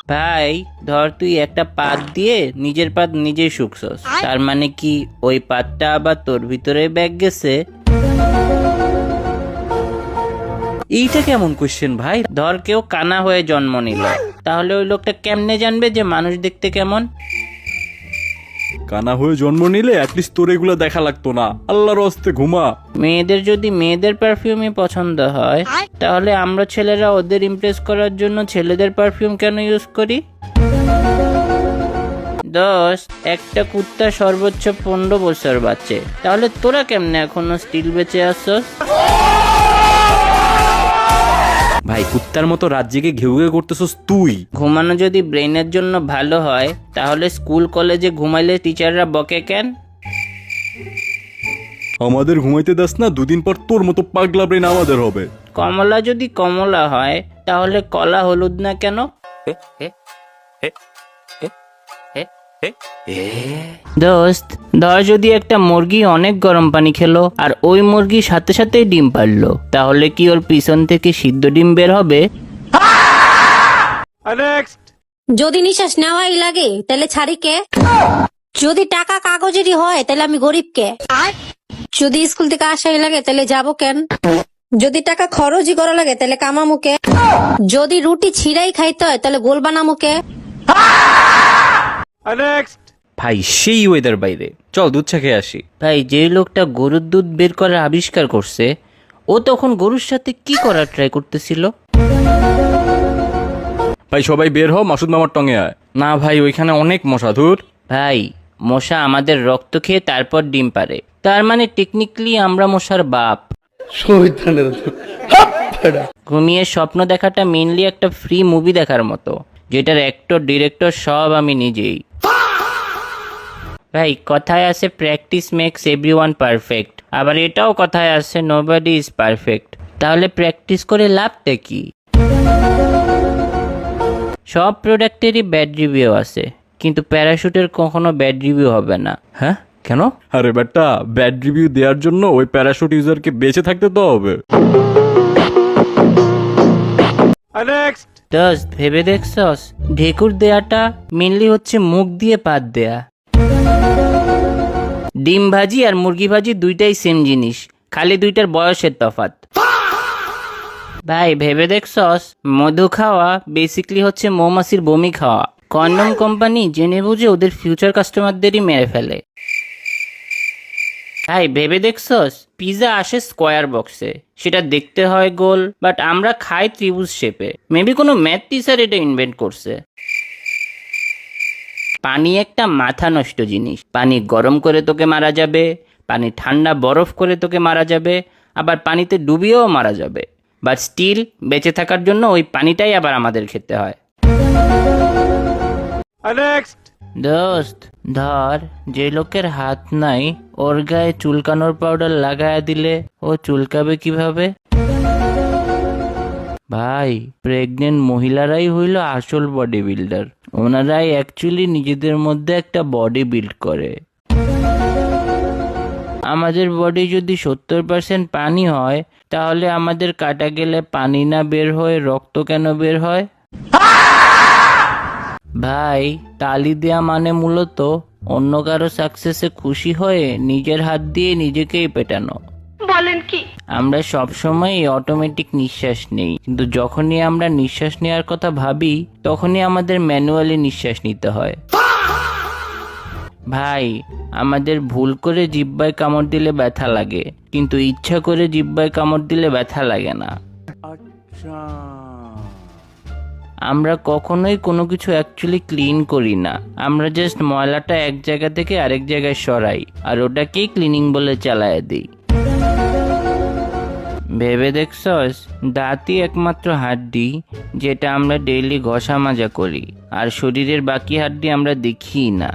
ভাই ধর তুই একটা পাত দিয়ে নিজের পাত নিজেই শুকছস, তার মানে কি ওই পাতটা আবার তোর ভিতরে ব্যাগ গেছে? এইটা কেমন কোশ্চেন ভাই? ধর কেউ কানা হয়ে জন্ম নিল, তাহলে ওই লোকটা কেমনে জানবে যে মানুষ দেখতে কেমন? কানা হয়ে জন্ম নিলে অ্যাটলিস্ট তোর এগুলো দেখা লাগতো না। আল্লাহর হস্তে ঘুমা। মেয়েদের যদি মেয়েদের পারফিউমই পছন্দ হয়, তাহলে আমরা ছেলেরা ওদের ইমপ্রেস করার জন্য ছেলেদের পারফিউম কেন ইউজ করি? দোস্ত, একটা কুত্তা সর্বোচ্চ 15 বছর বাঁচে, তাহলে তোরা কেমনে এখনো স্টিল বেঁচে আসছস? ভাই কুত্তার মতো রাত জেগে ঘেউ ঘেউ করতেছস তুই। ঘুমানো যদি ব্রেনের জন্য ভালো হয়, তাহলে স্কুল কলেজে ঘুমাইলে টিচাররা বকে কেন? আমাদের ঘুমাইতে দাস না, দুদিন পর তোর মতো পাগলা ব্রেন আমাদের হবে। কমলা যদি কমলা হয়, তাহলে কলা হলুদ না কেন? দোস্ত, ধর যদি একটা মুরগি অনেক গরম পানি খেলো আর ওই মুরগি সাথে সাথে ডিম পারলো, তাহলে কি ওর পিছন থেকে সিদ্ধ ডিম বের হবে? যদি নিঃশ্বাস নেওয়াই লাগে তাহলে ছাড়ি কে? যদি টাকা কাগজেরই হয় তাহলে আমি গরিব কে? যদি স্কুল থেকে আসাই লাগে তাহলে যাবো কেন? যদি টাকা খরচই করা লাগে তাহলে কামামু কে? যদি রুটি ছিঁড়াই খাইতে হয় তাহলে গোল বানামু কে? ভাই সেই ওয়েদার বাইরে, চল দুধ চা খেয়ে আসি। ভাই যে লোকটা গরুর দুধ বের করার আবিষ্কার করছে, ও তখন গরুর সাথে কি করার ট্রাই করতেছিল? ভাই সবাই বের হও, মাসুদ মামার টঙে আয়। না ভাই ওইখানে অনেক মশা। ধুর। ভাই মশা আমাদের রক্ত খেয়ে তারপর ডিম পারে, তার মানে টেকনিক্যালি আমরা মশার বাপ। ঘুমিয়ে স্বপ্ন দেখাটা মেইনলি একটা ফ্রি মুভি দেখার মতো, যেটার অ্যাক্টর ডিরেক্টর সব আমি নিজেই। ভাই কথায় আছে প্র্যাকটিস মেক্স এভরিওয়ান পারফেক্ট, আবার এটাও কথায় আছে নোবডি ইজ পারফেক্ট। তাহলে প্র্যাকটিস করে লাভটা কি? সব প্রোডাক্টেরই ব্যাড রিভিউ আছে, কিন্তু প্যারাশুটের কখনো ব্যাড রিভিউ হবে না। হ্যাঁ কেন? আরে বেটা, ব্যাড রিভিউ দেওয়ার জন্য ওই প্যারাশুট ইউজারকে বেঁচে থাকতে তো হবে। দোস্ত, ভেবে দেখছস ঢেকুর দেয়াটা মেনলি হচ্ছে মুখ দিয়ে পাত দেয়া। ডিম ভাজি আর মুরগি ভাজি দুইটাই সেম জিনিস, খালি দুইটার বয়সের তফাৎ। ভাই ভেবে দেখছস মধু খাওয়া বেসিক্যালি হচ্ছে মৌমাছির বমি খাওয়া। কন্ডম কোম্পানি জেনে বুঝে ওদের ফিউচার কাস্টমারদেরই মেরে ফেলে। ভাই ভেবে দেখছস পিজা আসে স্কোয়ার বক্সে, সেটা দেখতে হয় গোল, বাট আমরা খাই ত্রিভুজ শেপে। মেবি কোনো ম্যাথ টিচার এটা ইনভেন্ট করছে। পানি একটা মাথা নষ্ট জিনিস। পানি গরম করে তোকে মারা যাবে, পানি ঠান্ডা বরফ করে তোকে মারা যাবে, আবার পানিতে ডুবিয়েও মারা যাবে, বাট স্টিল বেঁচে থাকার জন্য ওই পানিটাই আবার আমাদের খেতে হয়। দোস্ত, ধর যে লোকের হাত নাই, ওর গায়ে চুলকানোর পাউডার লাগায়া দিলে ও চুলকাবে কিভাবে? ভাই প্রেগনেন্ট মহিলারাই হইল আসল বডি বিল্ডার। ওনারাই অ্যাকচুয়ালি নিজেদের মধ্যে একটা বডি বিল্ড করে। আমাদের বডি যদি 70% পানি হয়, তাহলে আমাদের কাটা গেলে পানি না বের হয়ে রক্ত কেন বের হয়? ভাই তালি দেয়া মানে মূলত অন্য কারো সাকসেসে খুশি হয়ে নিজের হাত দিয়ে নিজেকেই পেটানো। বলেন কি? আমরা সবসময় অটোমেটিক নিঃশ্বাস নেই, কিন্তু যখনই আমরা নিঃশ্বাস নেওয়ার কথা ভাবি, তখনই আমাদের ম্যানুয়ালি নিঃশ্বাস নিতে হয়। ভাই আমাদের ভুল করে জিহ্বায় কামড় দিলে ব্যথা লাগে, কিন্তু ইচ্ছা করে জিহ্বায় কামড় দিলে ব্যথা লাগে না। আমরা কখনোই কোনো কিছু অ্যাকচুয়ালি ক্লিন করি না, আমরা জাস্ট ময়লাটা এক জায়গা থেকে আরেক জায়গায় সরাই আর ওটাকেই ক্লিনিং বলে চালায় দিই। ভেবে দেখছস দাঁতই একমাত্র হাড্ডি যেটা আমরা ডেইলি ঘষা মাজা করি, আর শরীরের বাকি হাড্ডি আমরা দেখি না।